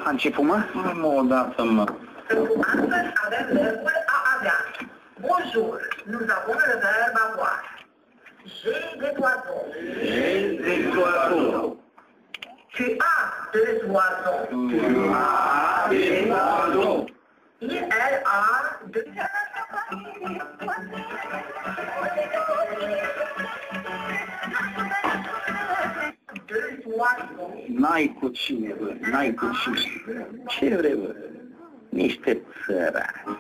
A început, mă? Mă, odată-mă. Astăzi avem verbul a avea. Bonjour, nous avons le verbe avoir. J'ai des oiseaux. J'ai des oiseaux. Tu as deux oiseaux. Tu as des oiseaux. Elle a deux... Deux oiseaux. N-ai cu cine, bă, n-ai cu cine. Ce vrei, bă? Niște țărani.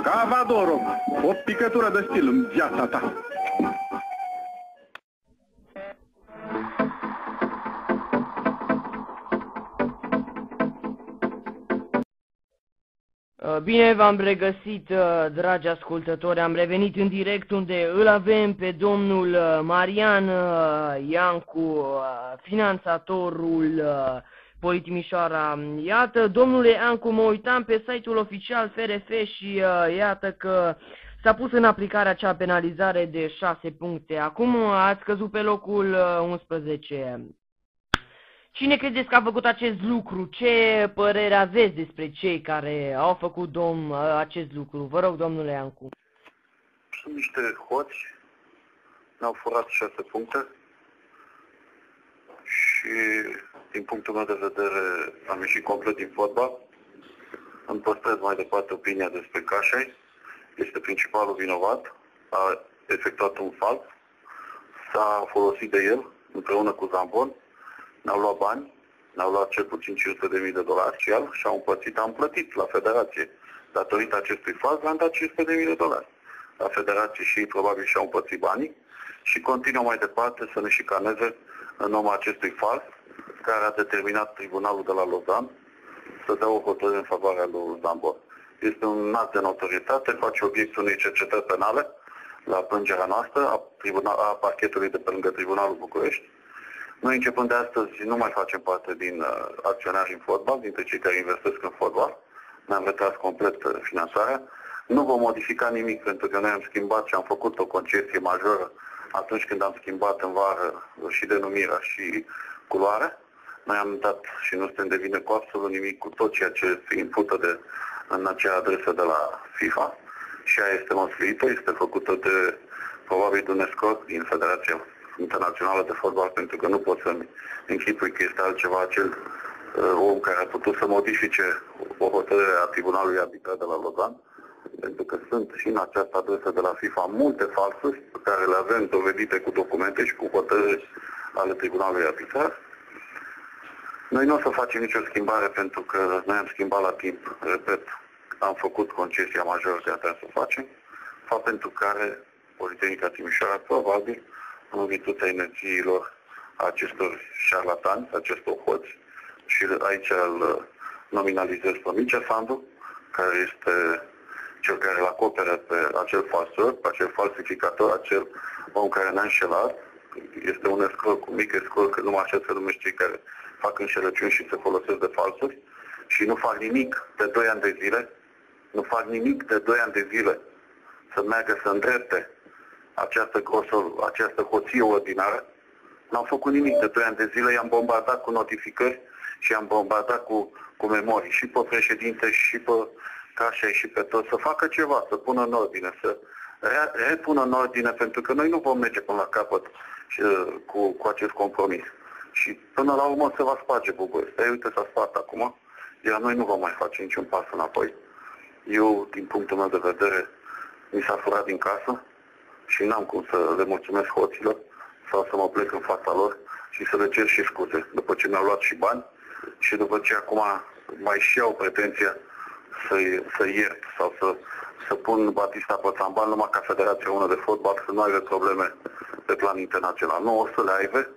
Cavadoro, o picătură de stil în viața ta. Bine v-am regăsit, dragi ascultători, am revenit în direct unde îl avem pe domnul Marian Iancu, finanțatorul Politimișoara. Iată, domnule Iancu, mă uitam pe site-ul oficial FRF și iată că s-a pus în aplicare acea penalizare de 6 puncte. Acum ați căzut pe locul 11. Cine credeți că a făcut acest lucru? Ce părere aveți despre cei care au făcut acest lucru? Vă rog, domnule Iancu. Sunt niște hoți, ne-au furat 6 puncte și, din punctul meu de vedere, am ieșit complet din fotbal. Îmi păstrez mai departe opinia despre Cașai. Este principalul vinovat, a efectuat un fals, s-a folosit de el împreună cu Zambon. Ne-au luat bani, ne-au luat cel puțin $500.000 și au împărțit, am plătit la federație. Datorită acestui fals, le-am dat $500.000 la federație și ei probabil și-au împărțit banii și continuă mai departe să ne șicaneze în urma acestui fals, care a determinat tribunalul de la Lozan să dea o hotărâre în favoarea lui Zambon. Este un act de notorietate, face obiectul unei cercetări penale la plângerea noastră a parchetului de pe lângă Tribunalul București. Noi, începând de astăzi, nu mai facem parte din acționari în fotbal, dintre cei care investesc în fotbal. Ne-am retras complet finanțarea. Nu vom modifica nimic, pentru că noi am schimbat și am făcut o concesie majoră atunci când am schimbat în vară și denumirea și culoarea. Noi am dat și nu suntem de vină cu absolut nimic, cu tot ceea ce se impută în acea adresă de la FIFA. Și ea este măsluită, este făcută de, probabil, de un escort din Federația Internațională de Fotbal, pentru că nu pot să-mi închipui că este altceva acel om care a putut să modifice o hotărâre a Tribunalului Arbitrar de la Lozan, pentru că sunt și în această adresă de la FIFA multe falsuri pe care le avem dovedite cu documente și cu hotărâri ale Tribunalului Arbitrar. Noi nu o să facem nicio schimbare pentru că noi am schimbat la timp, repet, am făcut concesia majoră de a trebui să o facem, fapt pentru care Politehnica Timișoara probabil în virtutea energiilor acestor șarlatani, acestor hoți, și aici îl nominalizez pe Mircea Sandu, care este cel care îl acoperă pe acel falsor, pe acel falsificator, acel om care ne-a înșelat. Este un escroc, cu mic escroc, că numai așa se numește cei care fac înșelăciuni și se folosesc de falsuri și nu fac nimic de 2 ani de zile, nu fac nimic de 2 ani de zile să meargă să îndrepte această hoție ordinară. N-au făcut nimic de 2 ani de zile, i-am bombardat cu notificări și i-am bombardat cu memorii și pe președinte și pe Cașai și pe toți, să facă ceva, să pună în ordine, să repună în ordine, pentru că noi nu vom merge până la capăt cu acest compromis. Și până la urmă se va sparge București. Uite, s-a spart acum, iar noi nu vom mai face niciun pas înapoi. Eu, din punctul meu de vedere, mi s-a furat din casă și n-am cum să le mulțumesc hoților sau să mă plec în fața lor și să le cer și scuze, după ce mi-au luat și bani și după ce acum mai și au pretenția să iert sau să pun Batista pe țamban numai ca Federația 1 de Fotbal să nu aibă probleme pe plan internațional. Nu o să le aibă,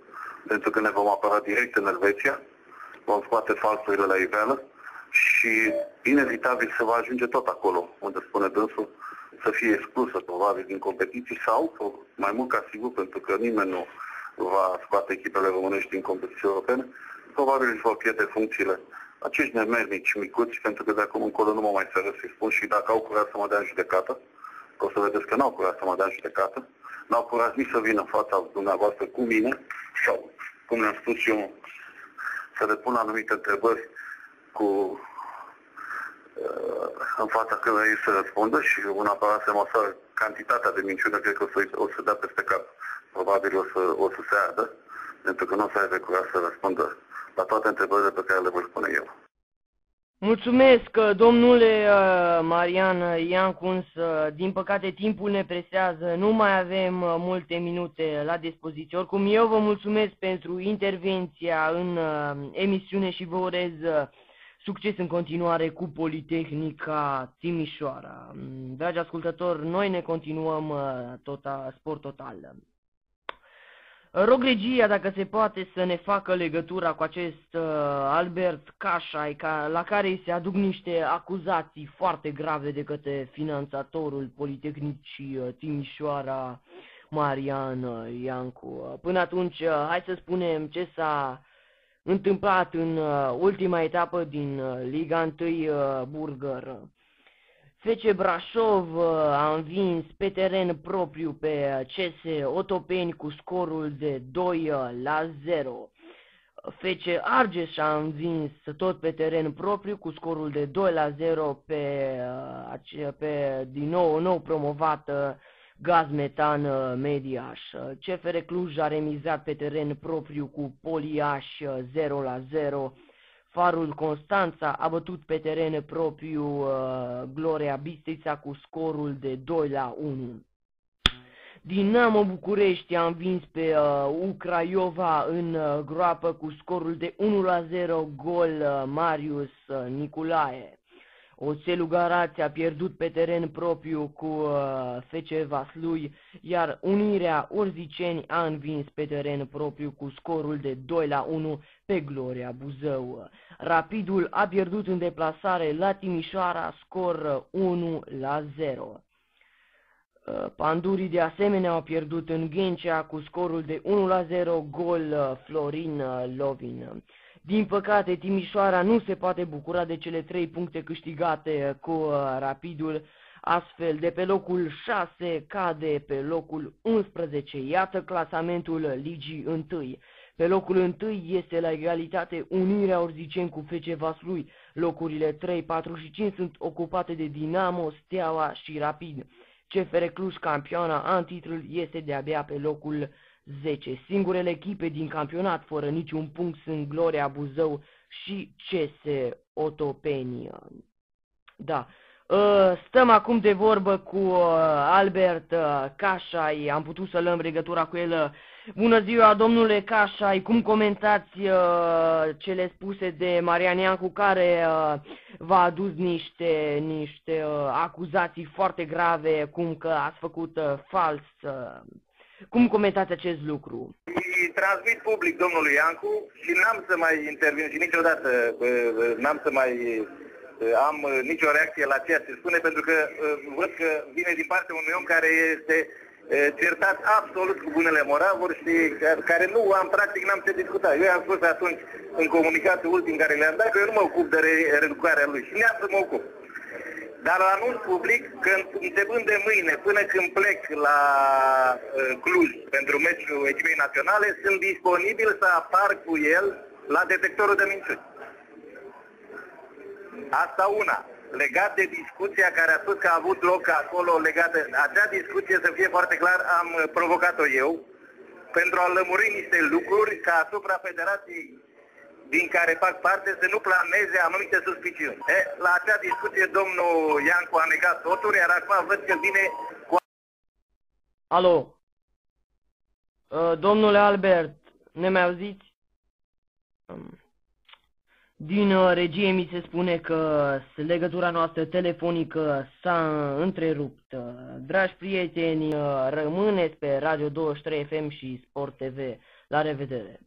pentru că ne vom apăra direct în Elveția, vom scoate falsurile la iveală și inevitabil se va ajunge tot acolo, unde spune dânsul, să fie exclusă probabil din competiții sau, mai mult ca sigur, pentru că nimeni nu va scoate echipele românești din competiții europene, probabil își vor pierde funcțiile acești nemernici micuți, pentru că de acum încolo nu mă mai seră să-i spun și dacă au curaj să mă dea în judecată, o să vedeți că n-au curaj să mă dea în judecată, n-au curaj nici să vină în fața dumneavoastră cu mine sau, cum le-am spus eu, să le pun anumite întrebări în fața cărora ei să răspundă și un aparat să măsoară cantitatea de minciună, cred că o să dea peste cap. Probabil o să se ardă, pentru că nu o să aibă curaj să răspundă la toate întrebările pe care le voi spune eu. Mulțumesc, domnule Marian Iancu, însă, din păcate, timpul ne presează, nu mai avem multe minute la dispoziție. Oricum, eu vă mulțumesc pentru intervenția în emisiune și vă urez succes în continuare cu Politehnica Timișoara. Dragi ascultători, noi ne continuăm Sport Total. Rog regia, dacă se poate, să ne facă legătura cu acest Albert Cașai, la care îi se aduc niște acuzații foarte grave de către finanțatorul Politehnicii Timișoara, Marian Iancu. Până atunci, hai să spunem ce s-a întâmplat în ultima etapă din Liga 1 Burger. FC Brașov a învins pe teren propriu pe CS Otopeni cu scorul de 2-0. FC Argeș a învins tot pe teren propriu cu scorul de 2-0 pe din nou promovată Gazmetan Mediaș. CFR Cluj a remizat pe teren propriu cu Poliaș 0-0. Farul Constanța a bătut pe teren propriu Gloria Bistrița cu scorul de 2-1. Dinamo București a învins pe Craiova în groapă cu scorul de 1-0, gol Marius Niculae. Oțelul Galați a pierdut pe teren propriu cu FC Vaslui, iar Unirea Urziceni a învins pe teren propriu cu scorul de 2-1 pe Gloria Buzău. Rapidul a pierdut în deplasare la Timișoara, scor 1-0. Pandurii de asemenea au pierdut în Ghencea cu scorul de 1-0, gol Florin Lovin. Din păcate, Timișoara nu se poate bucura de cele 3 puncte câștigate cu Rapidul, astfel de pe locul 6 cade pe locul 11. Iată clasamentul Ligii 1. Pe locul 1 este la egalitate Unirea Urziceni cu FC Vaslui. Locurile 3, 4 și 5 sunt ocupate de Dinamo, Steaua și Rapid. CFR Cluj, campioana antitrul, este de-abia pe locul 10. Singurele echipe din campionat fără niciun punct sunt Gloria Buzău și CS Otopeni. Da. Stăm acum de vorbă cu Albert Cașai, am putut să luăm legătura cu el. Bună ziua, domnule Cașai, cum comentați cele spuse de Marian Iancu, care v-a adus niște acuzații foarte grave, cum că ați făcut fals? Cum comentați acest lucru? Îi transmit public domnului Iancu și n-am să mai intervin și niciodată n-am să mai am nicio reacție la ceea ce spune, pentru că văd că vine din partea unui om care este certat absolut cu bunele moravuri și care nu am, practic n-am ce discuta. Eu i-am spus atunci în comunicatul ultim care le-am dat că eu nu mă ocup de reeducarea lui și n-am să mă ocup. Dar anunț public că începând de mâine până când plec la Cluj pentru meciul echipei naționale, sunt disponibil să apar cu el la detectorul de minciuni. Asta una. Legat de discuția care a spus că a avut loc acolo, legat de acea discuție, să fie foarte clar, am provocat-o eu pentru a lămuri niște lucruri ca asupra federației din care fac parte să nu planeze anumite suspiciuni. La acea discuție domnul Iancu a negat totul, iar acum văd că vine cu... Alo? Domnule Albert, ne mai auziți? Din regie mi se spune că legătura noastră telefonică s-a întrerupt. Dragi prieteni, rămâneți pe Radio 23 FM și Sport TV. La revedere!